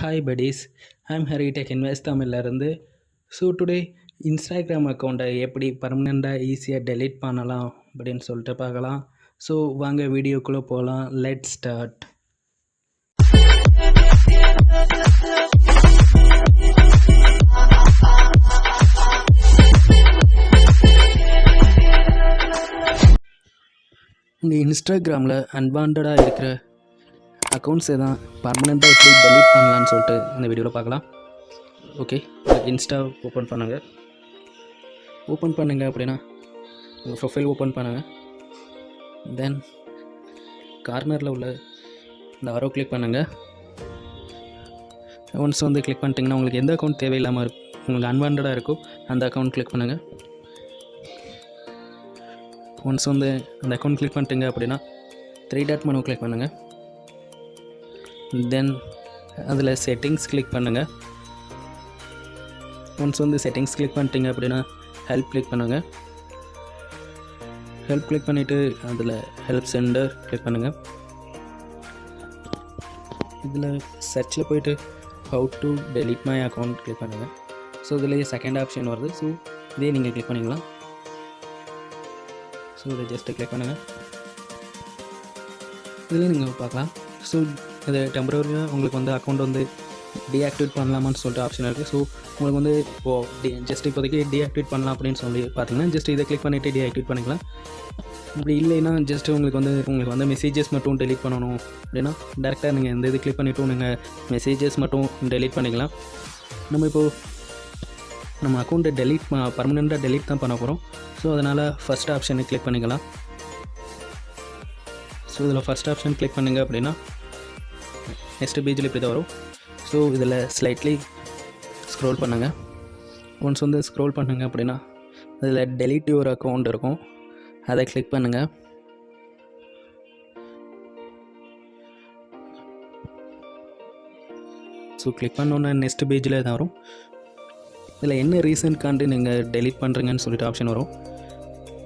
Hi buddies, I'm Harry Tech Invest தமிழ்லேருந்து. So today Instagram அக்கௌண்ட்டை எப்படி பர்மனெண்ட்டாக ஈஸியாக டெலீட் பண்ணலாம் அப்படின்னு சொல்லிட்டு பார்க்கலாம். ஸோ வாங்க வீடியோக்குள்ளே போகலாம். Let start. உங்கள் இன்ஸ்டாகிராமில் அன்வான்டாக இருக்கிற அக்கௌண்ட்ஸை தான் பர்மனெண்ட்டாக எப்படி டெலீட் பண்ணலான்னு சொல்லிட்டு இந்த வீடியோவில் பார்க்கலாம். ஓகே, இன்ஸ்டா ஓப்பன் பண்ணுங்கள். ஓப்பன் பண்ணுங்கள் அப்படின்னா உங்கள் ப்ரொஃபைல் ஓப்பன் பண்ணுங்கள். தென் கார்னரில் உள்ள இந்த ஆரோ கிளிக் பண்ணுங்கள். ஒன்ஸ் கிளிக் பண்ணிட்டீங்கன்னா உங்களுக்கு எந்த அக்கௌண்ட் தேவையில்லாமல் உங்களுக்கு அன்வான்டாக இருக்கோ அந்த அக்கௌண்ட் கிளிக் பண்ணுங்கள். ஒன்ஸ் அந்த அக்கௌண்ட் கிளிக் பண்ணிட்டீங்க அப்படின்னா 3 டாட் மெனு கிளிக் பண்ணுங்கள். தென் அதில் செட்டிங்ஸ் கிளிக் பண்ணுங்கள். ஒன்ஸ் செட்டிங்ஸ் கிளிக் பண்ணிட்டீங்க அப்படின்னா ஹெல்ப் கிளிக் பண்ணுங்கள். ஹெல்ப் கிளிக் பண்ணிவிட்டு அதில் ஹெல்ப் சென்டர் கிளிக் பண்ணுங்கள். இதில் சர்ச்சில் போய்ட்டு how to delete my account click பண்ணுங்கள். ஸோ இதில் செகண்ட் ஆப்ஷன் வருது. ஸோ இதே நீங்கள் கிளிக் பண்ணிக்கலாம். ஸோ இதை ஜஸ்ட்டு கிளிக் பண்ணுங்கள். இதில் நீங்கள் பார்க்கலாம். ஸோ இது டெம்பரரியாக உங்களுக்கு அக்கௌண்ட் டீஆக்டிவேட் பண்ணலாமான்னு சொல்லிட்டு ஆப்ஷன் இருக்குது. ஸோ உங்களுக்கு ஜஸ்ட் இப்போதைக்கு டீஆக்டிவேட் பண்ணலாம் அப்படின்னு சொல்லி பார்த்தீங்கன்னா ஜஸ்ட் இதை கிளிக் பண்ணிவிட்டு டீஆக்டிவேட் பண்ணிக்கலாம். அப்படி இல்லைன்னா ஜஸ்ட் உங்களுக்கு மெசேஜஸ் மட்டும் டெலீட் பண்ணணும் அப்படின்னா டேரெக்டாக நீங்கள் இந்த இது கிளிக் பண்ணிவிட்டு நீங்கள் மெசேஜஸ் மட்டும் டெலீட் பண்ணிக்கலாம். நம்ம அக்கௌண்ட்டை பர்மனெண்ட்டாக டெலீட் தான் பண்ண போகிறோம். ஸோ அதனால் ஃபஸ்ட் ஆப்ஷனை கிளிக் பண்ணிக்கலாம். ஸோ இதில் ஃபஸ்ட் ஆப்ஷன் கிளிக் பண்ணுங்க அப்படின்னா நெக்ஸ்ட் பேஜில் இப்படி தான் வரும். ஸோ இதில் ஸ்லைட்லி ஸ்க்ரோல் பண்ணுங்கள். ஒன்ஸ் ஸ்க்ரோல் பண்ணுங்க அப்படின்னா அதில் டெலீட் யுவர் அக்கௌண்ட் இருக்கும், அதை கிளிக் பண்ணுங்கள். ஸோ கிளிக் பண்ணோன்னே நெக்ஸ்ட் பேஜில் தான் வரும். இதில் என்ன ரீசன்காண்டு நீங்கள் டெலீட் பண்ணுறீங்கன்னு சொல்லிட்டு ஆப்ஷன் வரும்.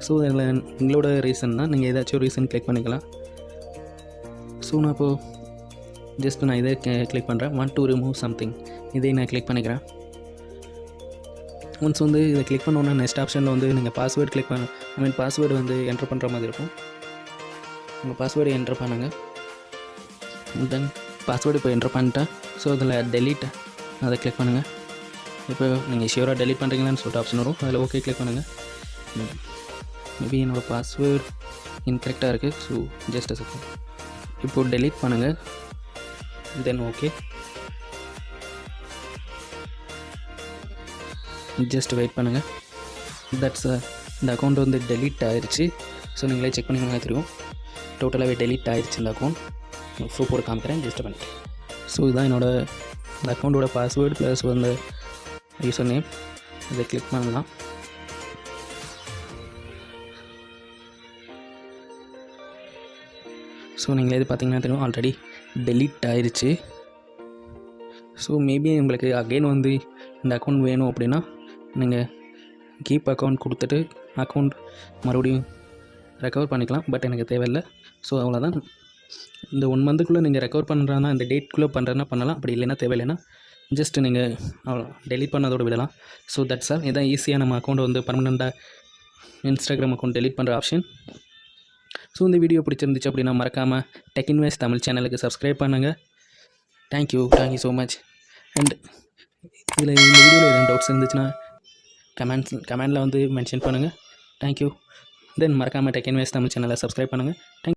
ஸோ இதில் உங்களோட ரீசன் தான், நீங்கள் ஏதாச்சும் ரீசன் கிளிக் பண்ணிக்கலாம். ஸோ நான் நான் இதை கிளிக் பண்ணுறேன். வாண்ட் டு ரிமூவ் சம்திங், இதை நான் கிளிக் பண்ணிக்கிறேன். ஒன்ஸ் இதை கிளிக் பண்ணோன்னா நெக்ஸ்ட் ஆப்ஷனில் நீங்கள் பாஸ்வேர்டு கிளிக் பாஸ்வேர்டு என்ட்ரு பண்ணுற மாதிரி இருக்கும். உங்கள் பாஸ்வேர்டு என்ட்ரு பண்ணுங்கள். தென் பாஸ்வேர்டு இப்போ என்ட்ரு பண்ணிட்டேன். ஸோ அதில் டெலீட் அதை கிளிக் பண்ணுங்கள். இப்போ நீங்கள் ஷியூராக டெலீட் பண்ணுறீங்களான்னு சொல்லிட்டு ஆப்ஷன் வரும். அதில் ஓகே கிளிக் பண்ணுங்கள். மேபி என்னோடய பாஸ்வேர்டு இன்கரெக்டாக இருக்குது. So just a second. இப்போது டெலீட் பண்ணுங்கள். தென் ஓகே, ஜஸ்ட் வெயிட் பண்ணுங்கள். இந்த அக்கௌண்ட் டெலீட் ஆகிடுச்சு. ஸோ நீங்களே செக் பண்ணிங்கன்னா தெரியும், டோட்டலாகவே டெலீட் ஆகிடுச்சு இந்த அக்கௌண்ட். ப்ரூஃபோடு காமிக்கிறேன், ஜஸ்ட் பண்ணிட்டேன். ஸோ இதுதான் என்னோடய இந்த அக்கௌண்ட்டோட பாஸ்வேர்டு ப்ளஸ் யூசர் நேம். இதை கிளிக் பண்ணலாம். ஸோ நீங்கள் இது பார்த்தீங்கன்னா தெரியும், ஆல்ரெடி டெலீட் ஆயிடுச்சு. ஸோ மேபி உங்களுக்கு அகெயின் இந்த அக்கௌண்ட் வேணும் அப்படின்னா நீங்கள் கீப் அக்கௌண்ட் கொடுத்துட்டு அக்கௌண்ட் மறுபடியும் ரெக்கவர் பண்ணிக்கலாம். பட் எனக்கு தேவையில்லை. ஸோ அவ்வளோதான். இந்த 1 மந்த்துக்குள்ளே நீங்கள் ரெக்கவர் பண்ணுறதுனா இந்த டேட்குள்ளே பண்ணுறதுனா பண்ணலாம். அப்படி இல்லைன்னா தேவையில்லைன்னா ஜஸ்ட் நீங்கள் அவ்வளோ டெலீட் பண்ணதோடு விடலாம். So that's all. இதான் ஈஸியாக நம்ம அக்கௌண்ட்டை பர்மனெண்ட்டாக இன்ஸ்டாகிராம் அக்கௌண்ட் டெலீட் பண்ணுற ஆப்ஷன். ஸோ இந்த வீடியோ பிடிச்சிருந்துச்சு அப்படின்னா மறக்காமல் டெக் இன்வெஸ்ட் தமிழ் சேனலுக்கு சப்ஸ்கிரைப் பண்ணுங்கள். Thank you so much. அண்ட் இந்த வீடியோவில் எதுவும் டவுட்ஸ் இருந்துச்சுன்னா கமெண்டில் மென்ஷன் பண்ணுங்கள். தேங்க்யூ. தென் மறக்காமல் டெக் இன்வெஸ்ட் தமிழ் சேனலை சப்ஸ்கிரைப் பண்ணுங்கள். தேங்க்யூ.